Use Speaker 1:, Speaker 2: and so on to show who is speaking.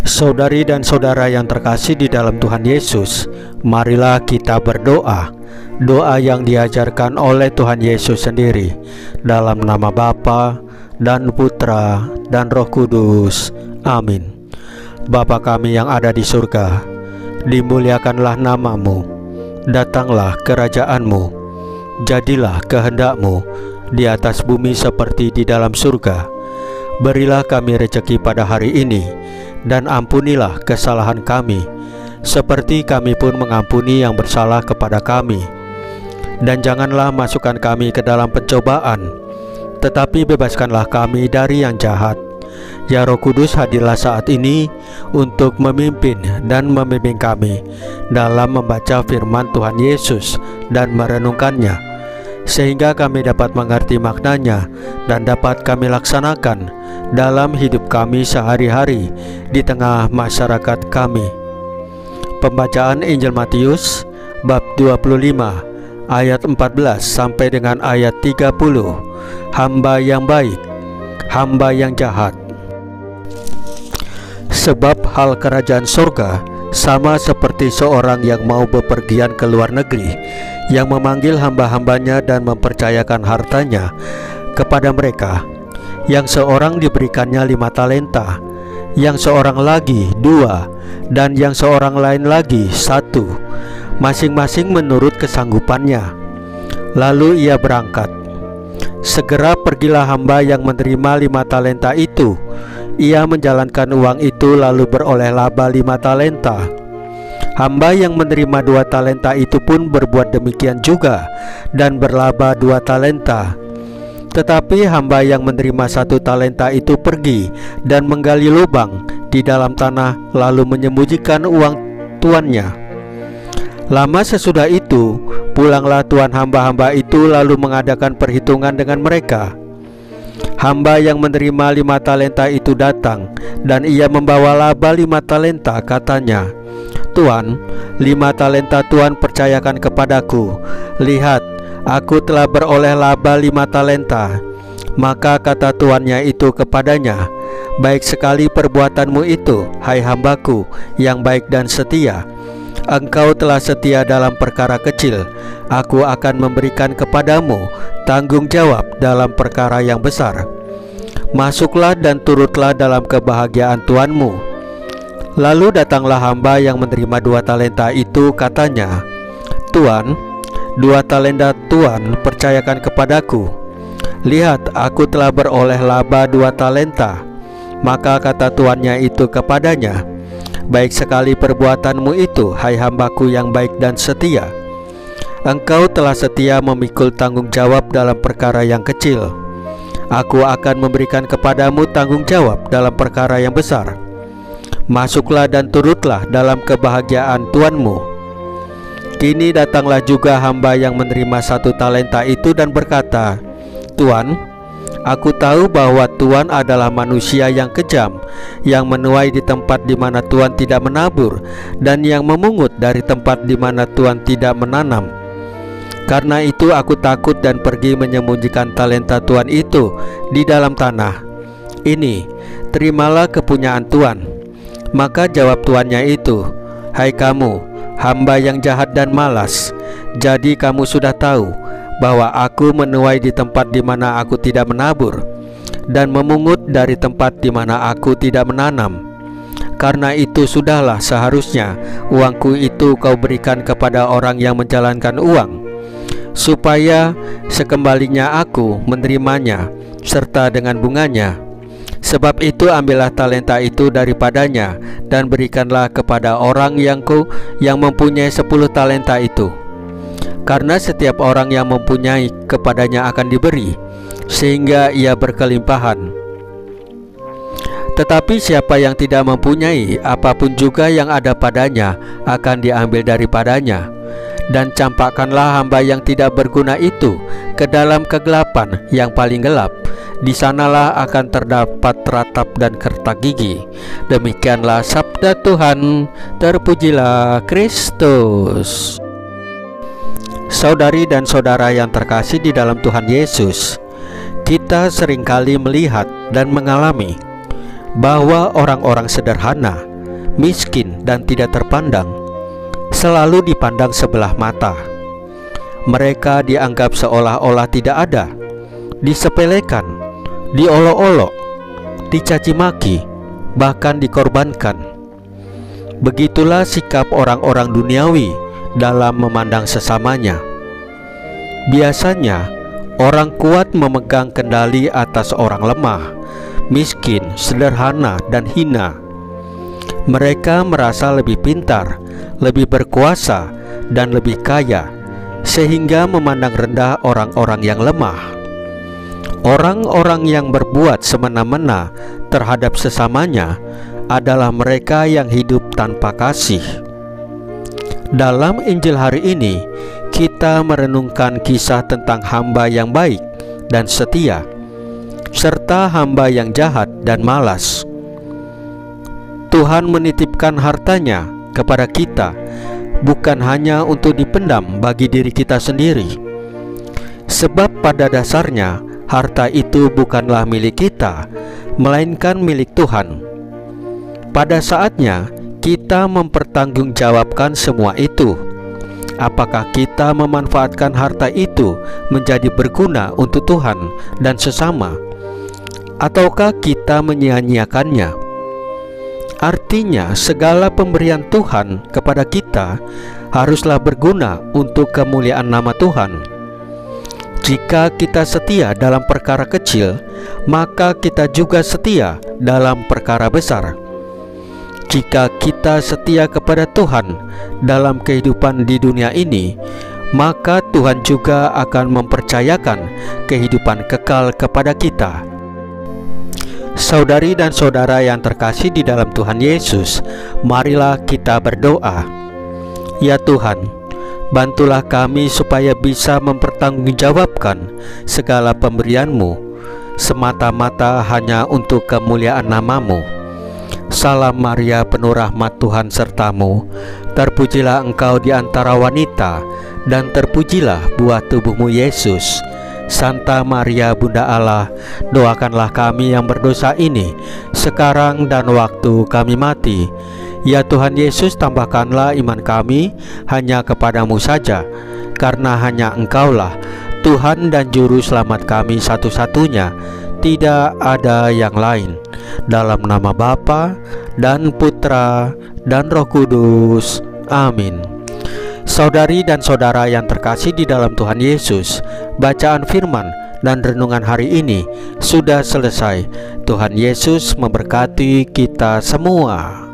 Speaker 1: Saudari dan saudara yang terkasih di dalam Tuhan Yesus, marilah kita berdoa. Doa yang diajarkan oleh Tuhan Yesus sendiri, dalam nama Bapa dan Putra dan Roh Kudus. Amin. Bapa kami yang ada di surga, dimuliakanlah nama-Mu, datanglah kerajaan-Mu, jadilah kehendak-Mu di atas bumi seperti di dalam surga. Berilah kami rezeki pada hari ini, dan ampunilah kesalahan kami, seperti kami pun mengampuni yang bersalah kepada kami. Dan janganlah masukkan kami ke dalam pencobaan, tetapi bebaskanlah kami dari yang jahat. Ya Roh Kudus, hadirlah saat ini untuk memimpin dan membimbing kami dalam membaca firman Tuhan Yesus dan merenungkannya, sehingga kami dapat mengerti maknanya dan dapat kami laksanakan dalam hidup kami sehari-hari di tengah masyarakat kami. Pembacaan Injil Matius bab 25 ayat 14 sampai dengan ayat 30. Hamba yang baik, hamba yang jahat. Sebab hal kerajaan surga sama seperti seorang yang mau bepergian ke luar negeri, yang memanggil hamba-hambanya dan mempercayakan hartanya kepada mereka. Yang seorang diberikannya 5 talenta, yang seorang lagi 2, dan yang seorang lain lagi 1, masing-masing menurut kesanggupannya. Lalu ia berangkat. Segera pergilah hamba yang menerima 5 talenta itu. Ia menjalankan uang itu lalu beroleh laba 5 talenta. Hamba yang menerima 2 talenta itu pun berbuat demikian juga, dan berlaba 2 talenta. Tetapi hamba yang menerima 1 talenta itu pergi dan menggali lubang di dalam tanah, lalu menyembunyikan uang tuannya. Lama sesudah itu, pulanglah tuan hamba-hamba itu lalu mengadakan perhitungan dengan mereka. Hamba yang menerima 5 talenta itu datang, dan ia membawa laba 5 talenta. Katanya, "Tuan, 5 talenta Tuan percayakan kepadaku. Lihat, aku telah beroleh laba 5 talenta." Maka kata tuannya itu kepadanya, "Baik sekali perbuatanmu itu, hai hambaku yang baik dan setia. Engkau telah setia dalam perkara kecil, aku akan memberikan kepadamu tanggung jawab dalam perkara yang besar. Masuklah dan turutlah dalam kebahagiaan tuanmu." Lalu datanglah hamba yang menerima 2 talenta itu. Katanya, "Tuan, 2 talenta Tuan percayakan kepadaku. Lihat, aku telah beroleh laba 2 talenta." Maka kata tuannya itu kepadanya, "Baik sekali perbuatanmu itu, hai hambaku yang baik dan setia. Engkau telah setia memikul tanggung jawab dalam perkara yang kecil. Aku akan memberikan kepadamu tanggung jawab dalam perkara yang besar. Masuklah dan turutlah dalam kebahagiaan tuanmu." Kini datanglah juga hamba yang menerima 1 talenta itu dan berkata, "Tuan, aku tahu bahwa Tuan adalah manusia yang kejam, yang menuai di tempat di mana Tuan tidak menabur, dan yang memungut dari tempat di mana Tuan tidak menanam. Karena itu aku takut dan pergi menyembunyikan talenta Tuan itu di dalam tanah. Ini, terimalah kepunyaan Tuan." Maka jawab tuannya itu, "Hai kamu, hamba yang jahat dan malas, jadi kamu sudah tahu bahwa aku menuai di tempat di mana aku tidak menabur, dan memungut dari tempat di mana aku tidak menanam. Karena itu sudahlah seharusnya uangku itu kau berikan kepada orang yang menjalankan uang, supaya sekembalinya aku menerimanya serta dengan bunganya. Sebab itu ambillah talenta itu daripadanya, dan berikanlah kepada orang yang mempunyai 10 talenta itu. Karena setiap orang yang mempunyai, kepadanya akan diberi, sehingga ia berkelimpahan. Tetapi siapa yang tidak mempunyai, apapun juga yang ada padanya akan diambil daripadanya. Dan campakkanlah hamba yang tidak berguna itu ke dalam kegelapan yang paling gelap. Di sanalah akan terdapat ratap dan kertak gigi." Demikianlah sabda Tuhan. Terpujilah Kristus. Saudari dan saudara yang terkasih di dalam Tuhan Yesus, kita seringkali melihat dan mengalami bahwa orang-orang sederhana miskin dan tidak terpandang, selalu dipandang sebelah mata. Mereka dianggap seolah-olah tidak ada, disepelekan, diolok-olok, dicaci maki, bahkan dikorbankan. Begitulah sikap orang-orang duniawi dalam memandang sesamanya. Biasanya orang kuat memegang kendali atas orang lemah, miskin, sederhana, dan hina. Mereka merasa lebih pintar, lebih berkuasa, dan lebih kaya, sehingga memandang rendah orang-orang yang lemah. Orang-orang yang berbuat semena-mena terhadap sesamanya adalah mereka yang hidup tanpa kasih. Dalam Injil hari ini, kita merenungkan kisah tentang hamba yang baik dan setia, serta hamba yang jahat dan malas. Tuhan menitipkan hartanya kepada kita, bukan hanya untuk dipendam bagi diri kita sendiri. Sebab pada dasarnya, harta itu bukanlah milik kita, melainkan milik Tuhan. Pada saatnya kita mempertanggungjawabkan semua itu. Apakah kita memanfaatkan harta itu menjadi berguna untuk Tuhan dan sesama, ataukah kita menyia-nyiakannya? Artinya, segala pemberian Tuhan kepada kita haruslah berguna untuk kemuliaan nama Tuhan. Jika kita setia dalam perkara kecil, maka kita juga setia dalam perkara besar. Jika kita setia kepada Tuhan dalam kehidupan di dunia ini, maka Tuhan juga akan mempercayakan kehidupan kekal kepada kita. Saudari dan saudara yang terkasih di dalam Tuhan Yesus, marilah kita berdoa. Ya Tuhan, bantulah kami supaya bisa mempertanggungjawabkan segala pemberian-Mu semata-mata hanya untuk kemuliaan nama-Mu. Salam Maria, penuh rahmat, Tuhan sertamu. Terpujilah engkau di antara wanita, dan terpujilah buah tubuhmu Yesus. Santa Maria Bunda Allah, doakanlah kami yang berdosa ini, sekarang dan waktu kami mati. Ya Tuhan Yesus, tambahkanlah iman kami hanya kepadamu saja, karena hanya Engkaulah Tuhan dan Juru Selamat kami satu-satunya, tidak ada yang lain. Dalam nama Bapa dan Putra dan Roh Kudus. Amin. Saudari dan saudara yang terkasih di dalam Tuhan Yesus, bacaan firman dan renungan hari ini sudah selesai. Tuhan Yesus memberkati kita semua.